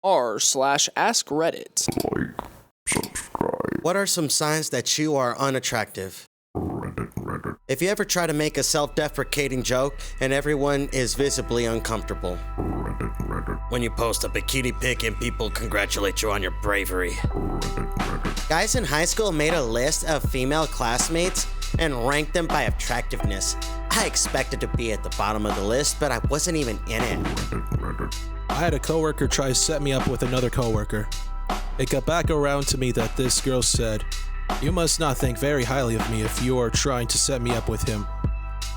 r/Askreddit. Like, subscribe. What are some signs that you are unattractive? Reddit. If you ever try to make a self-deprecating joke and everyone is visibly uncomfortable. Reddit. When you post a bikini pic and people congratulate you on your bravery. Reddit. Guys in high school made a list of female classmates and ranked them by attractiveness. I expected to be at the bottom of the list, but I wasn't even in it. Reddit. I had a coworker try to set me up with another coworker. It got back around to me that this girl said, "You must not think very highly of me if you are trying to set me up with him."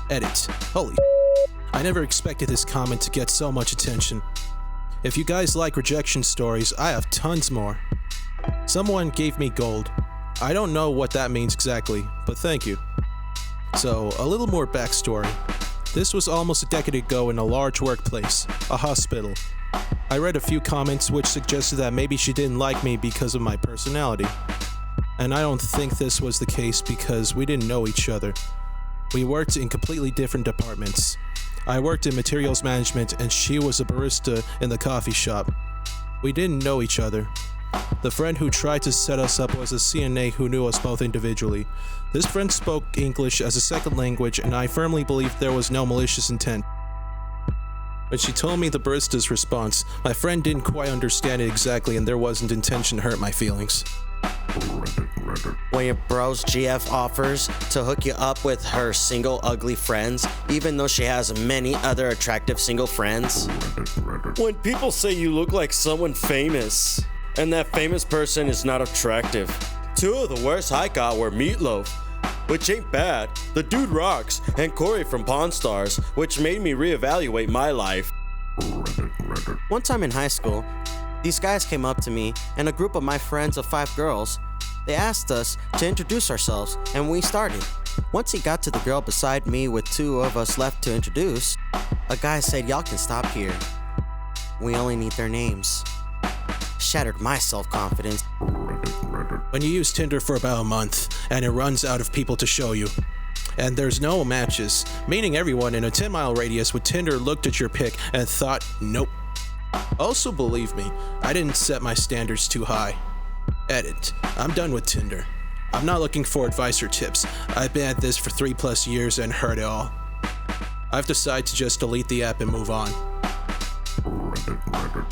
Edit. Holy I never expected this comment to get so much attention. If you guys like rejection stories, I have tons more. Someone gave me gold. I don't know what that means exactly, but thank you. So, a little more backstory. This was almost a decade ago in a large workplace, a hospital. I read a few comments which suggested that maybe she didn't like me because of my personality. And I don't think this was the case because we didn't know each other. We worked in completely different departments. I worked in materials management and she was a barista in the coffee shop. We didn't know each other. The friend who tried to set us up was a CNA who knew us both individually. This friend spoke English as a second language and I firmly believed there was no malicious intent. When she told me the barista's response, my friend didn't quite understand it exactly and there wasn't intention to hurt my feelings. Reddit. When your bro's GF offers to hook you up with her single ugly friends, even though she has many other attractive single friends. Reddit. When people say you look like someone famous, and that famous person is not attractive. Two of the worst I got were Meatloaf, which ain't bad, The Dude Rocks, and Corey from Pawn Stars, which made me reevaluate my life. Reddit. One time in high school, these guys came up to me and a group of my friends of 5 girls. They asked us to introduce ourselves, and we started. Once he got to the girl beside me with 2 of us left to introduce, a guy said, "Y'all can stop here. We only need their names." Shattered my self-confidence. Reddit. When you use Tinder for about a month and it runs out of people to show you, and there's no matches, meaning everyone in a 10-mile radius with Tinder looked at your pic and thought, nope. Also believe me, I didn't set my standards too high. Edit. I'm done with Tinder. I'm not looking for advice or tips. I've been at this for 3+ years and heard it all. I've decided to just delete the app and move on. Reddit.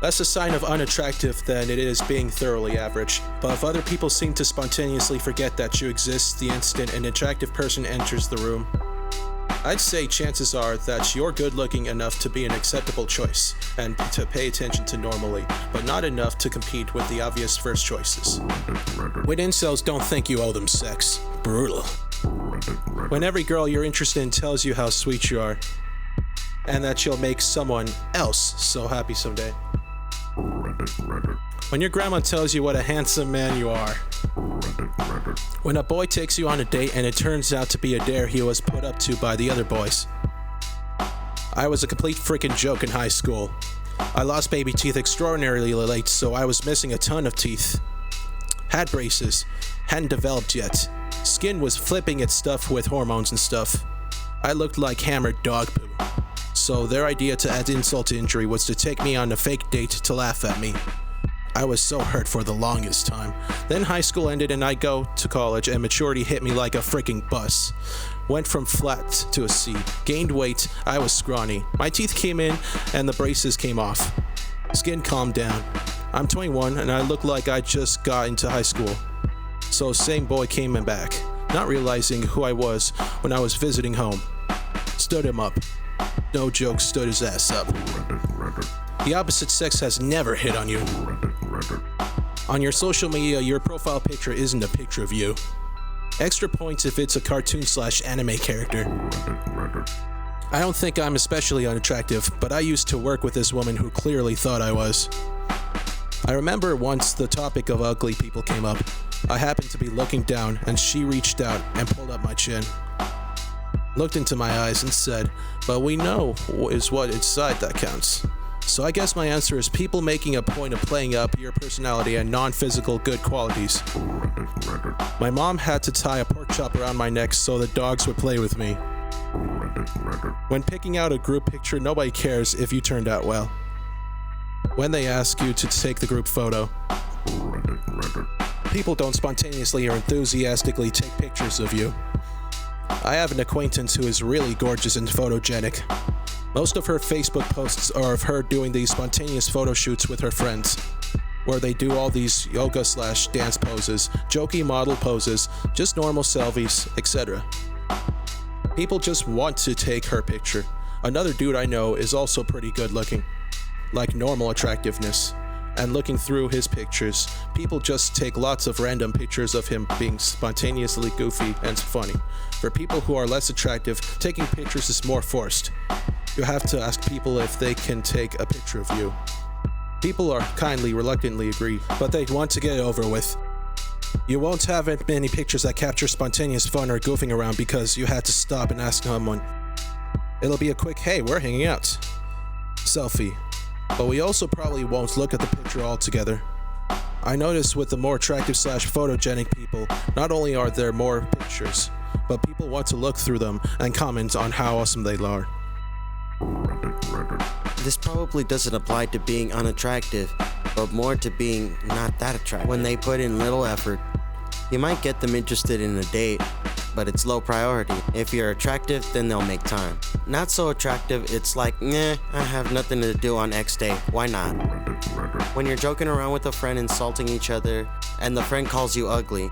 Less a sign of unattractive than it is being thoroughly average. But if other people seem to spontaneously forget that you exist the instant an attractive person enters the room, I'd say chances are that you're good looking enough to be an acceptable choice and to pay attention to normally, but not enough to compete with the obvious first choices. Reddit. When incels don't think you owe them sex. Brutal. Reddit. When every girl you're interested in tells you how sweet you are, and that you'll make someone else so happy someday. Reddit. When your grandma tells you what a handsome man you are. Reddit. When a boy takes you on a date and it turns out to be a dare he was put up to by the other boys. I was a complete freaking joke in high school. I lost baby teeth extraordinarily late, so I was missing a ton of teeth. Had braces, hadn't developed yet. Skin was flipping its stuff with hormones and stuff. I looked like hammered dog poo. So their idea to add insult to injury was to take me on a fake date to laugh at me. I was so hurt for the longest time. Then high school ended and I go to college and maturity hit me like a freaking bus. Went from flat to a C. Gained weight, I was scrawny. My teeth came in and the braces came off. Skin calmed down. I'm 21 and I look like I just got into high school. So same boy came back, not realizing who I was when I was visiting home. Stood him up. No joke, stood his ass up. Reddit. The opposite sex has never hit on you. Reddit. On your social media, your profile picture isn't a picture of you. Extra points if it's a cartoon/anime character. Reddit. I don't think I'm especially unattractive, but I used to work with this woman who clearly thought I was. I remember once the topic of ugly people came up. I happened to be looking down and she reached out and pulled up my chin. Looked into my eyes and said, "But we know is what inside that counts." So I guess my answer is people making a point of playing up your personality and non-physical good qualities. Reddit. My mom had to tie a pork chop around my neck so the dogs would play with me. Reddit. When picking out a group picture, nobody cares if you turned out well. when they ask you to take the group photo. People don't spontaneously or enthusiastically take pictures of you. I have an acquaintance who is really gorgeous and photogenic. Most of her Facebook posts are of her doing these spontaneous photo shoots with her friends, where they do all these yoga/dance poses, jokey model poses, just normal selfies, etc. People just want to take her picture. Another dude I know is also pretty good looking, like normal attractiveness. And looking through his pictures, people just take lots of random pictures of him being spontaneously goofy and funny. For people who are less attractive, taking pictures is more forced. You have to ask people if they can take a picture of you. People are kindly, reluctantly agree, but they want to get it over with. You won't have many pictures that capture spontaneous fun or goofing around because you had to stop and ask someone. It'll be a quick, hey, we're hanging out selfie. But we also probably won't look at the picture altogether. I notice with the more attractive/photogenic people, not only are there more pictures, but people want to look through them and comment on how awesome they are. This probably doesn't apply to being unattractive, but more to being not that attractive. When they put in little effort, you might get them interested in a date, but it's low priority. If you're attractive, then they'll make time. Not so attractive, it's like, nah, I have nothing to do on X day, why not? When you're joking around with a friend insulting each other, and the friend calls you ugly,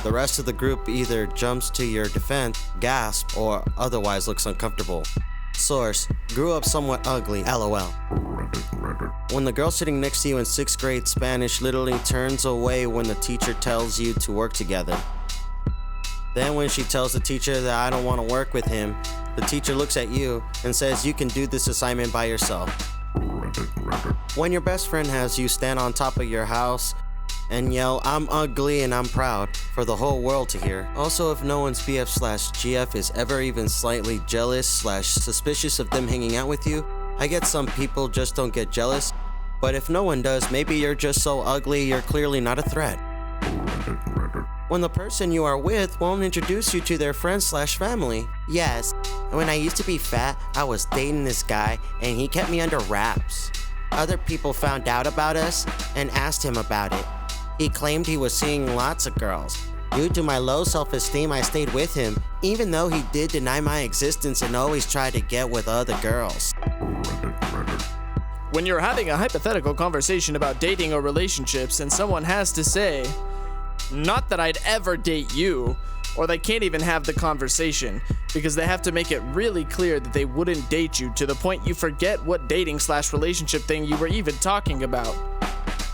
the rest of the group either jumps to your defense, gasp, or otherwise looks uncomfortable. Source: grew up somewhat ugly, LOL. When the girl sitting next to you in 6th grade Spanish literally turns away when the teacher tells you to work together. Then when she tells the teacher that I don't want to work with him, the teacher looks at you and says you can do this assignment by yourself. When your best friend has you stand on top of your house and yell, I'm ugly and I'm proud, for the whole world to hear. Also, if no one's BF/GF is ever even slightly jealous/suspicious of them hanging out with you, I get some people just don't get jealous, but if no one does, maybe you're just so ugly you're clearly not a threat. When the person you are with won't introduce you to their friends/family. Yes, when I used to be fat, I was dating this guy and he kept me under wraps. Other people found out about us and asked him about it. He claimed he was seeing lots of girls. Due to my low self-esteem, I stayed with him, even though he did deny my existence and always tried to get with other girls. When you're having a hypothetical conversation about dating or relationships and someone has to say, not that I'd ever date you, or they can't even have the conversation because they have to make it really clear that they wouldn't date you to the point you forget what dating/relationship thing you were even talking about.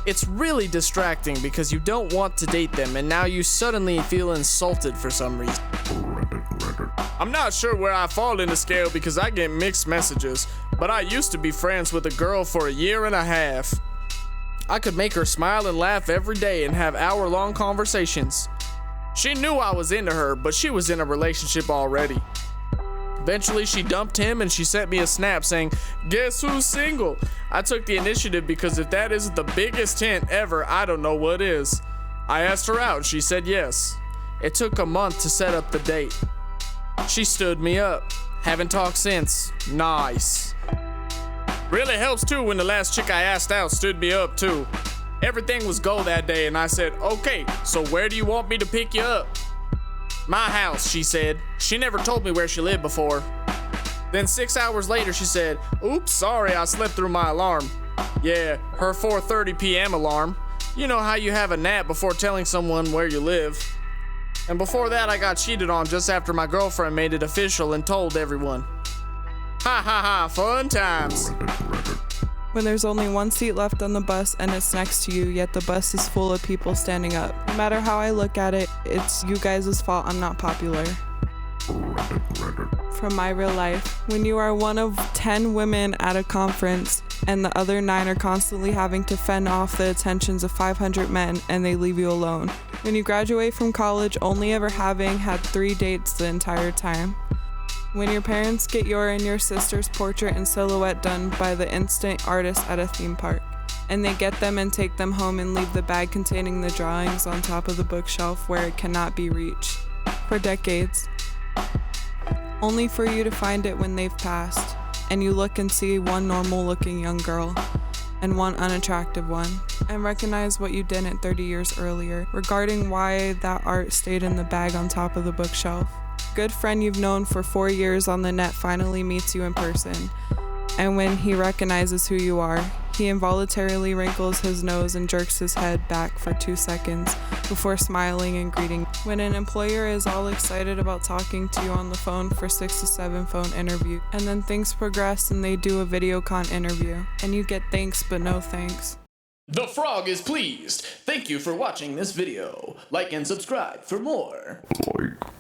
It's really distracting because you don't want to date them and now you suddenly feel insulted for some reason. I'm not sure where I fall in the scale because I get mixed messages, but I used to be friends with a girl for a year and a half. I could make her smile and laugh every day and have hour-long conversations. She knew I was into her, but she was in a relationship already. Eventually, she dumped him and she sent me a snap saying, "Guess who's single?" I took the initiative because if that isn't the biggest hint ever, I don't know what is. I asked her out and she said yes. It took a month to set up the date. She stood me up. Haven't talked since. Nice. Really helps too when the last chick I asked out stood me up too. Everything was gold that day and I said, okay, so where do you want me to pick you up? My house, she said. She never told me where she lived before. Then 6 hours later she said, oops, sorry, I slept through my alarm. Yeah, her 4:30 p.m. alarm. You know how you have a nap before telling someone where you live. And before that I got cheated on just after my girlfriend made it official and told everyone. Ha ha ha, fun times. When there's only one seat left on the bus and it's next to you, yet the bus is full of people standing up. No matter how I look at it, it's you guys' fault I'm not popular. From my real life, when you are one of 10 women at a conference and the other 9 are constantly having to fend off the attentions of 500 men and they leave you alone. When you graduate from college only ever having had 3 dates the entire time. When your parents get your and your sister's portrait and silhouette done by the instant artist at a theme park, and they get them and take them home and leave the bag containing the drawings on top of the bookshelf where it cannot be reached for decades, only for you to find it when they've passed, and you look and see one normal looking young girl and one unattractive one, and recognize what you didn't 30 years earlier regarding why that art stayed in the bag on top of the bookshelf. Good friend you've known for 4 years on the net finally meets you in person, and when he recognizes who you are, he involuntarily wrinkles his nose and jerks his head back for 2 seconds before smiling and greeting. When an employer is all excited about talking to you on the phone for 6 to 7 phone interview, and then things progress and they do a videocon interview, and you get thanks but no thanks. The frog is pleased. Thank you for watching this video. Like and subscribe for more. Like.